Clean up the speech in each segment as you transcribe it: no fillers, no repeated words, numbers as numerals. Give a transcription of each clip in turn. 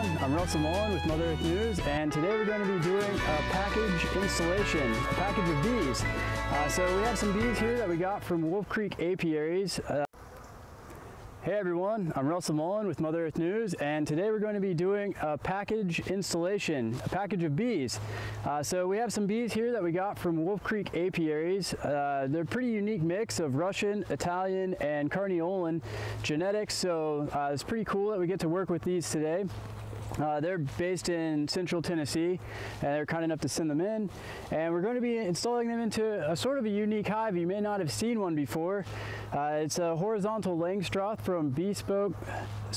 everyone, I'm Russell Mullin with Mother Earth News, and today we're going to be doing a package installation, a package of bees. So we have some bees here that we got from Wolf Creek Apiaries. Hey everyone, I'm Russell Mullin with Mother Earth News, and today we're going to be doing a package installation, a package of bees. So we have some bees here that we got from Wolf Creek Apiaries. They're a pretty unique mix of Russian, Italian, and Carniolan genetics, so it's pretty cool that we get to work with these today. They're based in central Tennessee, and they're kind enough to send them in, and we're going to be installing them into a sort of a unique hive. You may not have seen one before. It's a horizontal Langstroth from Bespoke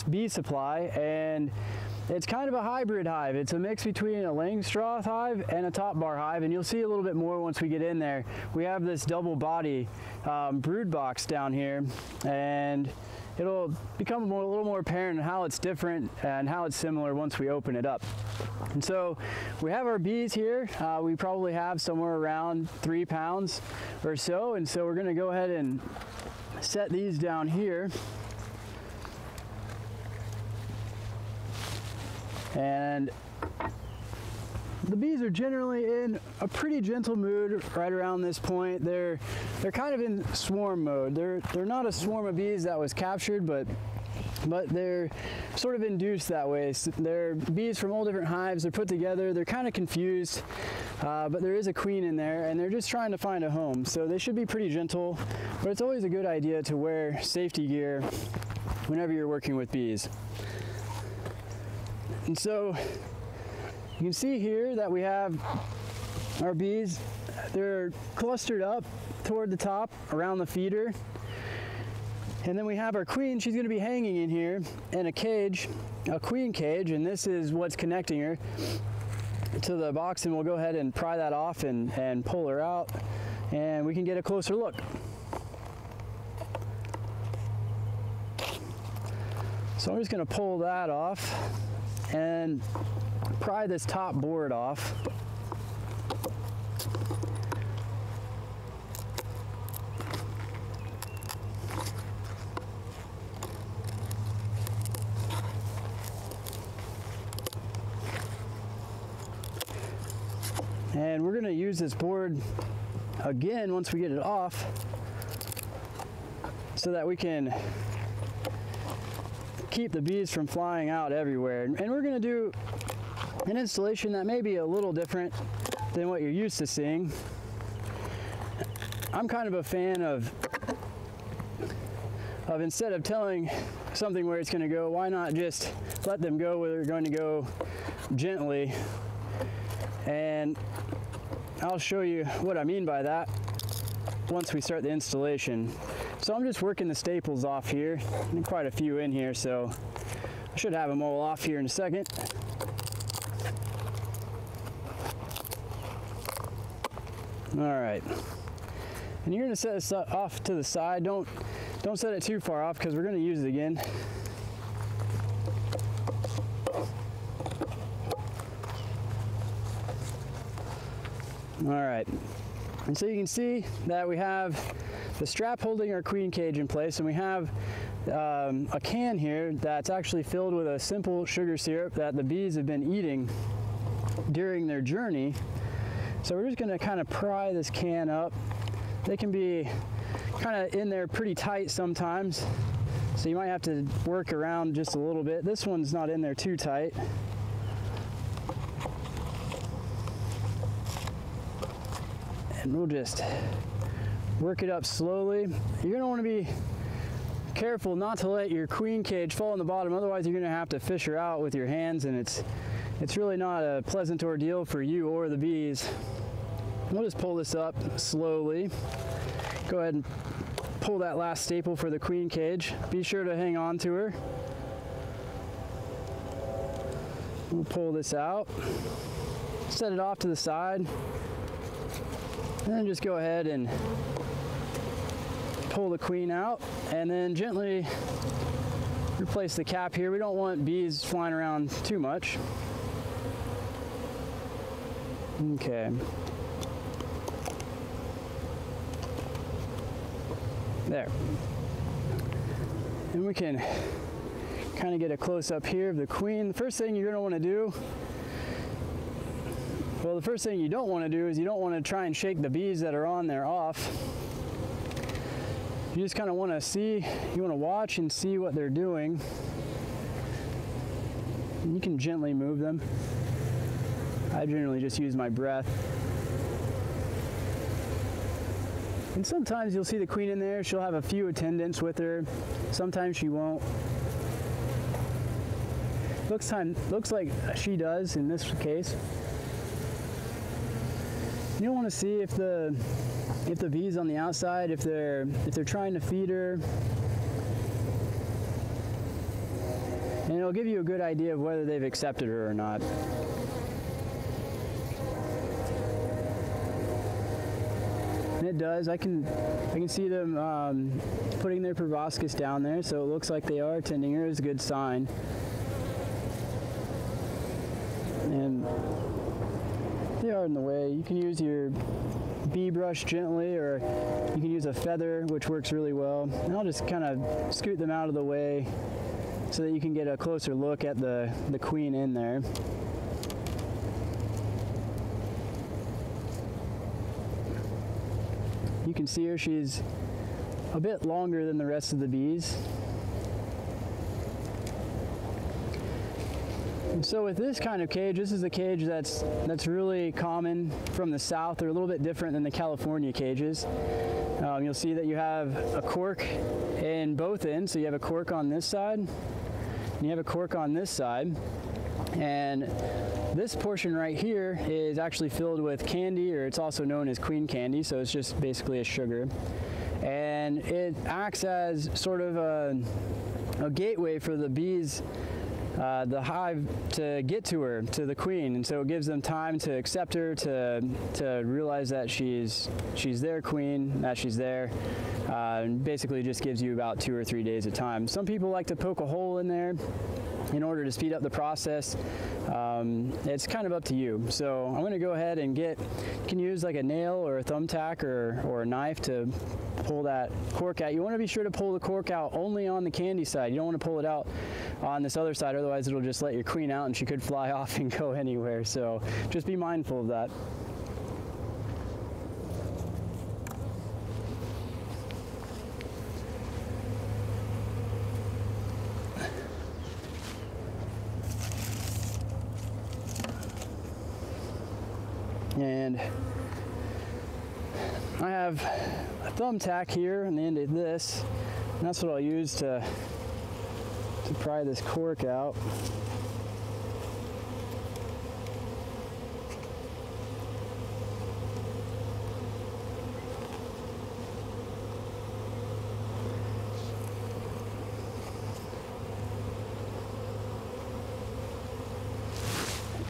Bee Supply, and it's kind of a hybrid hive. It's a mix between a Langstroth hive and a top bar hive, and you'll see a little bit more once we get in there. We have this double body brood box down here, and it'll become a little more apparent how it's different and how it's similar once we open it up. And so we have our bees here. We probably have somewhere around 3 pounds or so, and so we're going to go ahead and set these down here. And the bees are generally in a pretty gentle mood right around this point. They're kind of in swarm mode. They're not a swarm of bees that was captured, but they're sort of induced that way. So they're bees from all different hives. They're put together. They're kind of confused, but there is a queen in there, and they're just trying to find a home. So they should be pretty gentle, but it's always a good idea to wear safety gear whenever you're working with bees. And so you can see here that we have our bees. They're clustered up toward the top around the feeder. And then we have our queen. She's going to be hanging in here in a cage, a queen cage, and this is what's connecting her to the box, and we'll go ahead and pry that off and pull her out, and we can get a closer look. So I'm just going to pull that off and pry this top board off. And we're going to use this board again once we get it off so that we can keep the bees from flying out everywhere. And we're going to do an installation that may be a little different than what you're used to seeing. I'm kind of a fan of instead of telling something where it's going to go, why not just let them go where they're going to go gently. And I'll show you what I mean by that once we start the installation. So I'm just working the staples off here. There's quite a few in here, so I should have them all off here in a second. All right, and you're going to set this off to the side. Don't set it too far off because we're going to use it again. All right, and so you can see that we have the strap holding our queen cage in place, and we have a can here that's actually filled with a simple sugar syrup that the bees have been eating during their journey. So we're just going to kind of pry this can up. They can be kind of in there pretty tight sometimes, so you might have to work around just a little bit. This one's not in there too tight. And we'll just work it up slowly. You're going to want to be careful not to let your queen cage fall in the bottom, otherwise you're going to have to fish her out with your hands, and it's really not a pleasant ordeal for you or the bees. We'll just pull this up slowly. Go ahead and pull that last staple for the queen cage. Be sure to hang on to her. We'll pull this out, set it off to the side, and then just go ahead and pull the queen out, and then gently replace the cap here. We don't want bees flying around too much. Okay. There. And we can kind of get a close-up here of the queen. The first thing you're going to want to do, well, the first thing you don't want to do is you don't want to try and shake the bees that are on there off. You just kind of want to see, you want to watch and see what they're doing. And you can gently move them. I generally just use my breath. And sometimes you'll see the queen in there. She'll have a few attendants with her. Sometimes she won't. Looks like she does in this case. You don't want to see if the bee's on the outside, if they're trying to feed her. And it'll give you a good idea of whether they've accepted her or not. And it does. I can see them putting their proboscis down there, so it looks like they are attending her. Is a good sign. And they are in the way. You can use your bee brush gently, or you can use a feather, which works really well. And I'll just kind of scoot them out of the way so that you can get a closer look at the queen in there. You can see her, she's a bit longer than the rest of the bees. And so with this kind of cage, this is a cage that's really common from the south. They're a little bit different than the California cages. You'll see that you have a cork in both ends. So you have a cork on this side, and you have a cork on this side. And this portion right here is actually filled with candy, or it's also known as queen candy. So it's just basically a sugar. And it acts as sort of a gateway for the bees, the hive, to get to her, to the queen. And so it gives them time to accept her, to realize that she's their queen, that she's there. And basically just gives you about 2 or 3 days of time. Some people like to poke a hole in there in order to speed up the process. It's kind of up to you. So I'm going to go ahead and you can use like a nail or a thumbtack or a knife to pull that cork out. You want to be sure to pull the cork out only on the candy side. You don't want to pull it out on this other side, otherwise it'll just let your queen out and she could fly off and go anywhere. So just be mindful of that. And I have a thumbtack here on the end of this, and that's what I'll use to pry this cork out.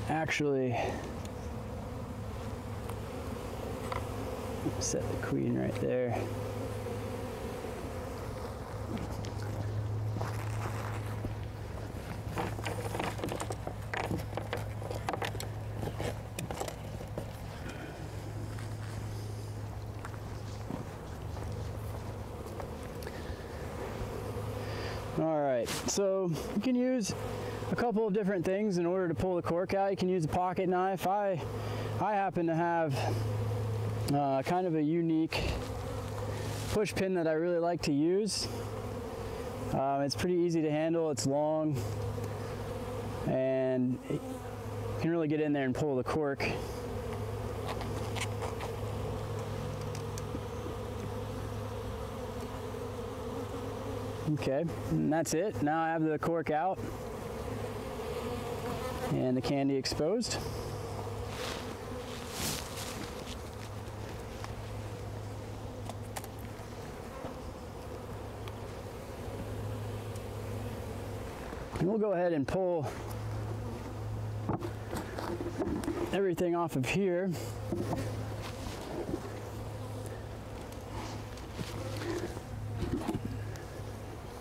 Actually, set the queen right there. All right, so you can use a couple of different things in order to pull the cork out. You can use a pocket knife. I happen to have kind of a unique push pin that I really like to use. It's pretty easy to handle, it's long, and you can really get in there and pull the cork. Okay, and that's it. Now I have the cork out and the candy exposed. And we'll go ahead and pull everything off of here.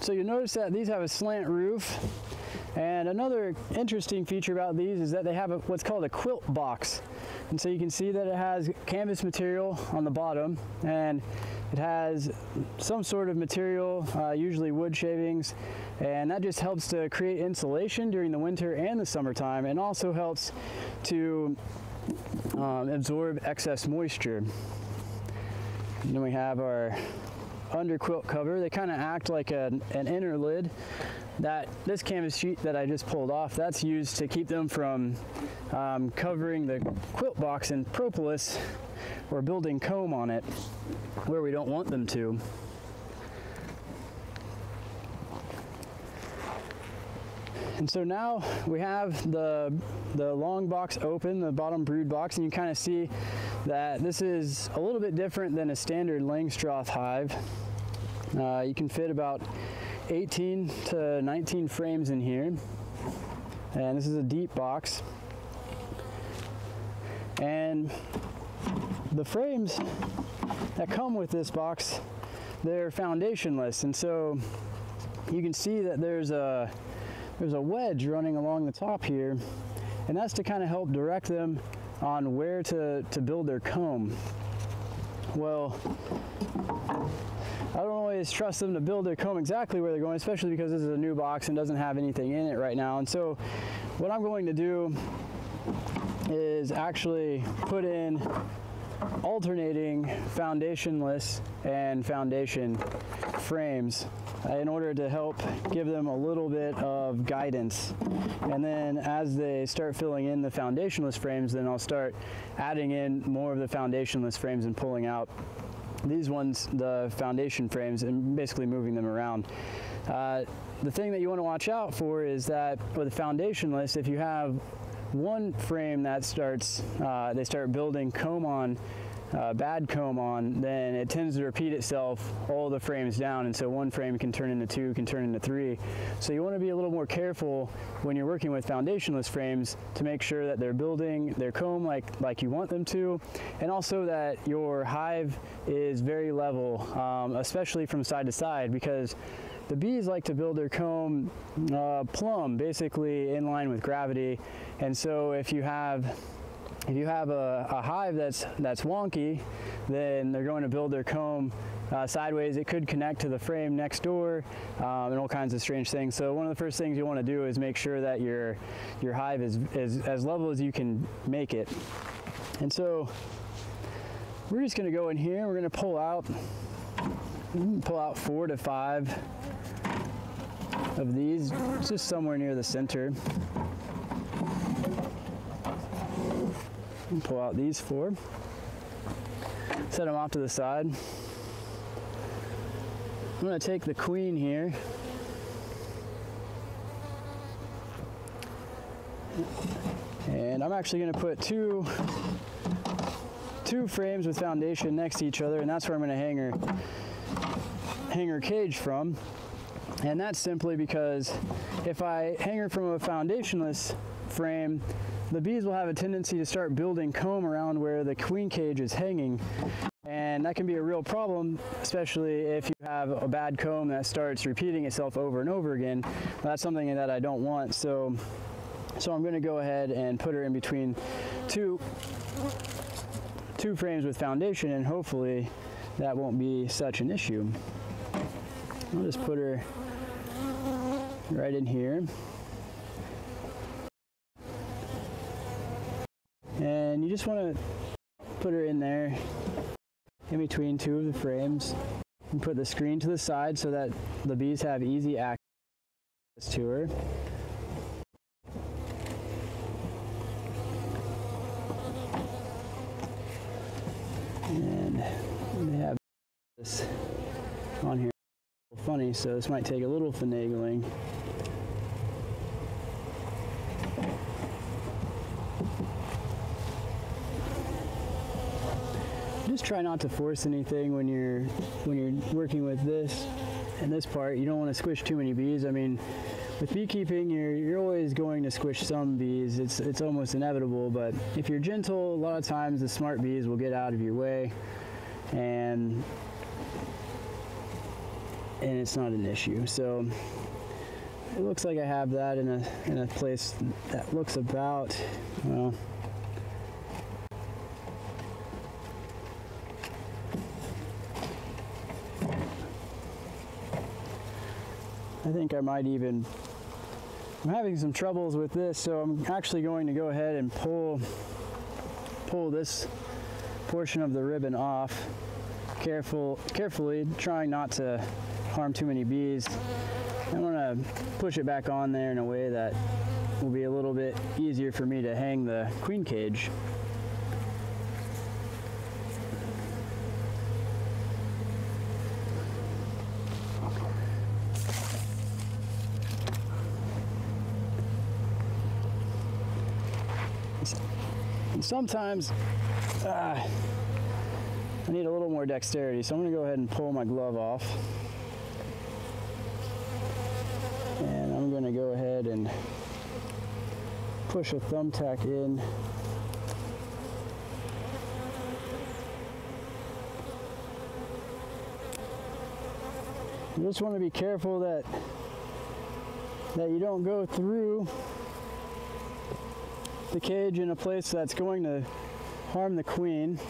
So you'll notice that these have a slant roof, and another interesting feature about these is that they have what's called a quilt box And so you can see that it has canvas material on the bottom, and it has some sort of material, usually wood shavings, and that just helps to create insulation during the winter and the summertime, and also helps to absorb excess moisture. And then we have our under quilt cover. They kind of act like an inner lid. This canvas sheet that I just pulled off, that's used to keep them from covering the quilt box in propolis or building comb on it where we don't want them to. And so now we have the long box open, the bottom brood box, and you kind of see that this is a little bit different than a standard Langstroth hive. You can fit about 18 to 19 frames in here, and this is a deep box. And the frames that come with this box, they're foundationless, and so you can see that there's a wedge running along the top here, and that's to kind of help direct them on where to build their comb. Well, I don't always trust them to build their comb exactly where they're going, especially because this is a new box and doesn't have anything in it right now. And so what I'm going to do is actually put in alternating foundationless and foundation frames in order to help give them a little bit of guidance. And then as they start filling in the foundationless frames, then I'll start adding in more of the foundationless frames and pulling out these ones, the foundation frames, and basically moving them around. The thing that you want to watch out for is that with the foundationless, if you have one frame that they start building comb on, bad comb on, then it tends to repeat itself all the frames down, and so one frame can turn into two, can turn into three. So you want to be a little more careful when you're working with foundationless frames to make sure that they're building their comb like you want them to, and also that your hive is very level, especially from side to side, because the bees like to build their comb plumb, basically in line with gravity. And so if you have a hive that's wonky, then they're going to build their comb sideways. It could connect to the frame next door, and all kinds of strange things. So one of the first things you want to do is make sure that your hive is as level as you can make it. And so we're just going to go in here. We're going to pull out 4 to 5 of these, just somewhere near the center. Pull out these 4, set them off to the side. I'm going to take the queen here, and I'm actually going to put two frames with foundation next to each other, and that's where I'm going to hang her cage from. And that's simply because if I hang her from a foundationless frame, the bees will have a tendency to start building comb around where the queen cage is hanging, and that can be a real problem, especially if you have a bad comb that starts repeating itself over and over again. That's something that I don't want, so I'm going to go ahead and put her in between two frames with foundation, and hopefully that won't be such an issue. I'll just put her right in here. And you just want to put her in there in between 2 of the frames, and put the screen to the side so that the bees have easy access to her. And they have this on here. Funny, so this might take a little finagling. Just try not to force anything when you're working with this and this part. You don't want to squish too many bees. I mean, with beekeeping, you're always going to squish some bees. It's almost inevitable, but if you're gentle, a lot of times the smart bees will get out of your way, and it's not an issue. So it looks like I have that in a place that looks about, well, I think I might even, I'm having some troubles with this, so I'm actually going to go ahead and pull this portion of the ribbon off carefully, trying not to harm too many bees. I'm going to push it back on there in a way that will be a little bit easier for me to hang the queen cage. And sometimes I need a little more dexterity, so I'm going to go ahead and pull my glove off. And I'm going to go ahead and push a thumbtack in. You just want to be careful that you don't go through the cage in a place that's going to harm the queen.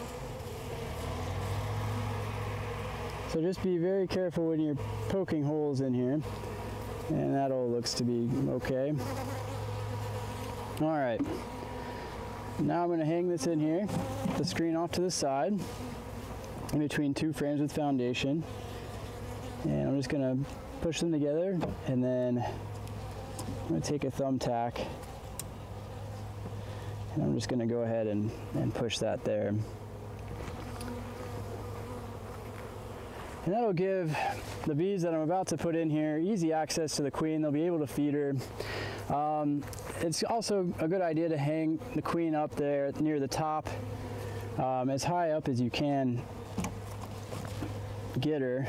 So just be very careful when you're poking holes in here. And that all looks to be okay. All right. Now I'm going to hang this in here, the screen off to the side, in between two frames with foundation. And I'm just going to push them together, and then I'm going to take a thumbtack, and I'm just going to go ahead and push that there. And that'll give the bees that I'm about to put in here easy access to the queen. They'll be able to feed her. It's also a good idea to hang the queen up there near the top, as high up as you can get her,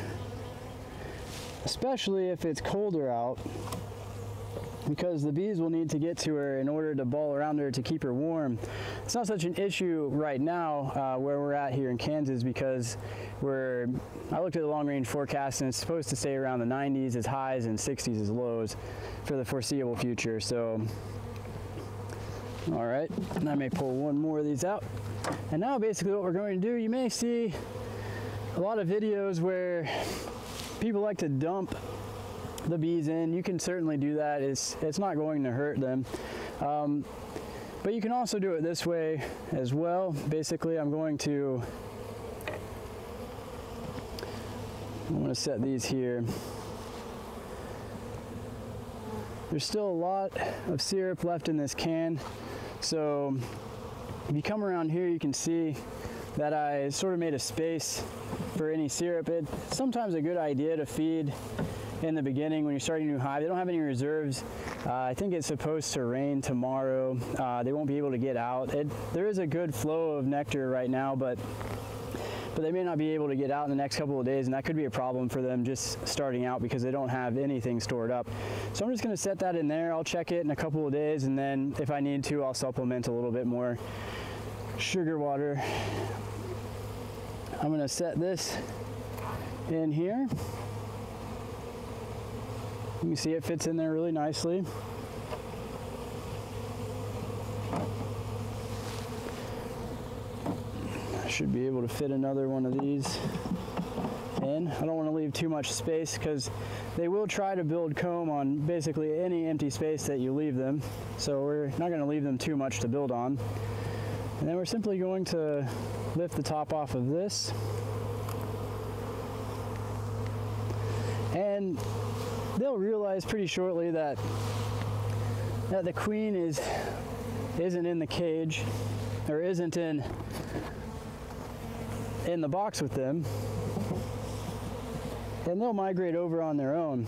especially if it's colder out, because the bees will need to get to her in order to ball around her to keep her warm. It's not such an issue right now where we're at here in Kansas, because I looked at the long range forecast and it's supposed to stay around the 90s as highs and 60s as lows for the foreseeable future. So, all right, and I may pull one more of these out. And now basically what we're going to do, you may see a lot of videos where people like to dump the bees in. You can certainly do that. It's not going to hurt them. But you can also do it this way as well. Basically, I'm going to set these here. There's still a lot of syrup left in this can, so if you come around here, you can see that I sort of made a space for any syrup. It's sometimes a good idea to feed in the beginning when you're starting a new hive. They don't have any reserves. I think it's supposed to rain tomorrow. They won't be able to get out. There is a good flow of nectar right now, but they may not be able to get out in the next couple of days, and that could be a problem for them just starting out because they don't have anything stored up. So I'm just going to set that in there. I'll check it in a couple of days, and then if I need to, I'll supplement a little bit more sugar water. I'm going to set this in here. You can see it fits in there really nicely. I should be able to fit another one of these in. I don't want to leave too much space because they will try to build comb on basically any empty space that you leave them. So we're not going to leave them too much to build on. And then we're simply going to lift the top off of this. And they'll realize pretty shortly that the queen isn't in the cage, or isn't in the box with them, and they'll migrate over on their own.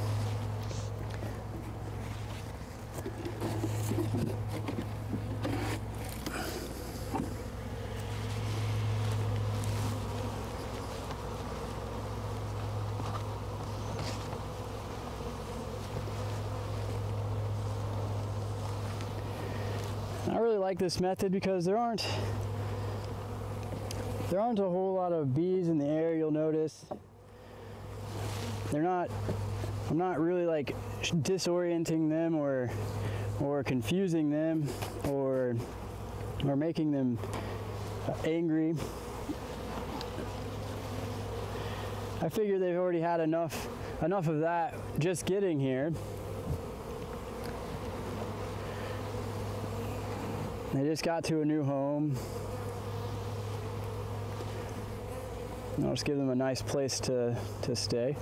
I really like this method because there aren't a whole lot of bees in the air. You'll notice I'm not really like disorienting them or confusing them or making them angry. I figure they've already had enough enough of that just getting here. They just got to a new home. I'll just give them a nice place to stay.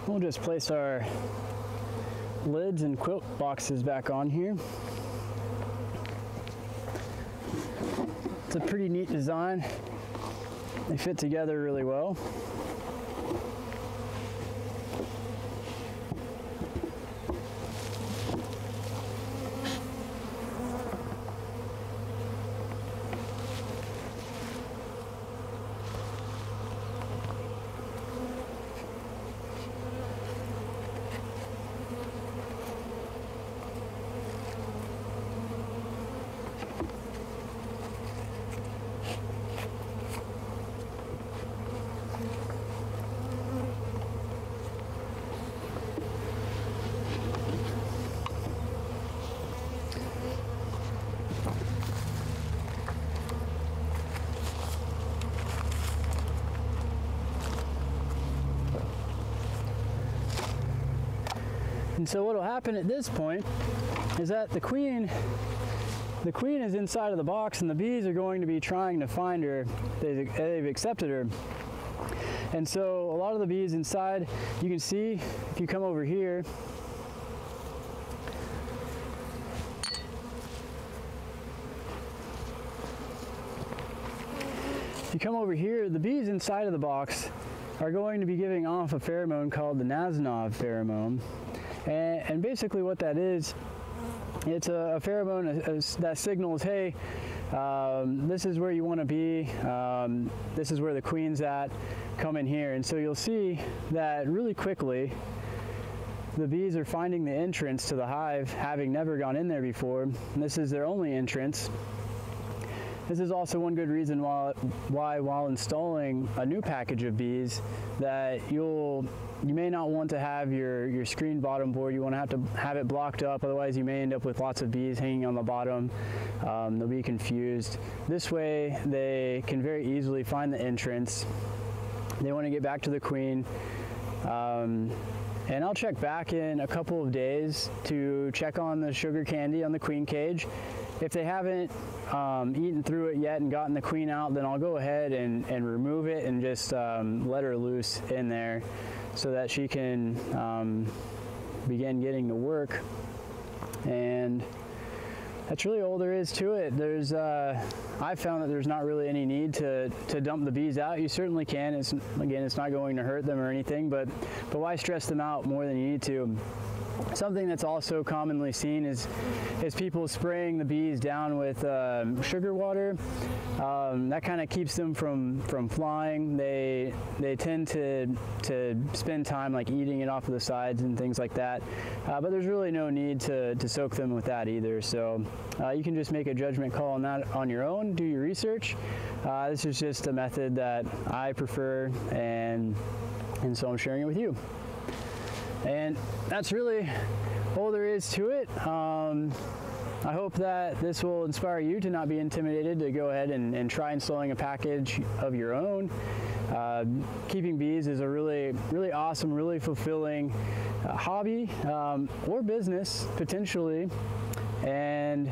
We'll just place our lids and quilt boxes back on here. It's a pretty neat design. They fit together really well. And so what will happen at this point is that the queen is inside of the box, and the bees are going to be trying to find her. They've accepted her. And so a lot of the bees inside, you can see if you come over here, the bees inside of the box are going to be giving off a pheromone called the Nazarov Pheromone. And basically what that is, it's a pheromone that signals, hey, this is where you want to be, this is where the queen's at, come in here. And so you'll see that really quickly the bees are finding the entrance to the hive, having never gone in there before. And this is their only entrance. This is also one good reason why while installing a new package of bees that you may not want to have your screen bottom board. You want to have it blocked up, otherwise you may end up with lots of bees hanging on the bottom. They'll be confused. This way they can very easily find the entrance. They want to get back to the queen. And I'll check back in a couple of days to check on the sugar candy on the queen cage. If they haven't eaten through it yet and gotten the queen out, then I'll go ahead and remove it and just let her loose in there so that she can begin getting to work. And that's really all there is to it. I've found that there's not really any need to dump the bees out. You certainly can. It's not going to hurt them or anything, but why stress them out more than you need to? Something that's also commonly seen is people spraying the bees down with sugar water. That kind of keeps them from flying. They tend to spend time like eating it off of the sides and things like that. But there's really no need to soak them with that either. So you can just make a judgment call on that on your own. Do your research. This is just a method that I prefer, and so I'm sharing it with you. And that's really all there is to it. I hope that this will inspire you to not be intimidated to go ahead and try installing a package of your own. Keeping bees is a really, really awesome, really fulfilling hobby or business potentially. And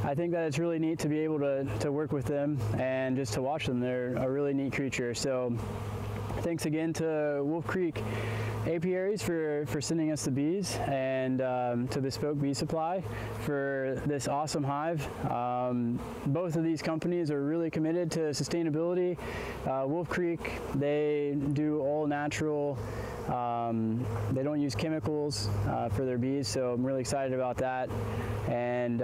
I think that it's really neat to be able to work with them and just to watch them. They're a really neat creature. So thanks again to Wolf Creek Apiaries for sending us the bees, and to Bespoke Bee Supply for this awesome hive. Both of these companies are really committed to sustainability. Wolf Creek, they do all natural. They don't use chemicals for their bees, so I'm really excited about that. And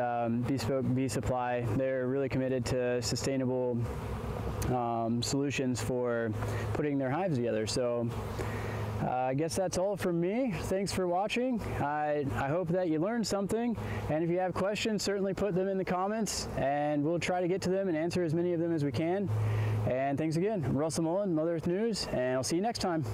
Bespoke Bee Supply, they're really committed to sustainable solutions for putting their hives together. So I guess that's all from me. Thanks for watching. I hope that you learned something, and if you have questions, certainly put them in the comments and we'll try to get to them and answer as many of them as we can. And thanks again. Russell Mullin, Mother Earth News, and I'll see you next time.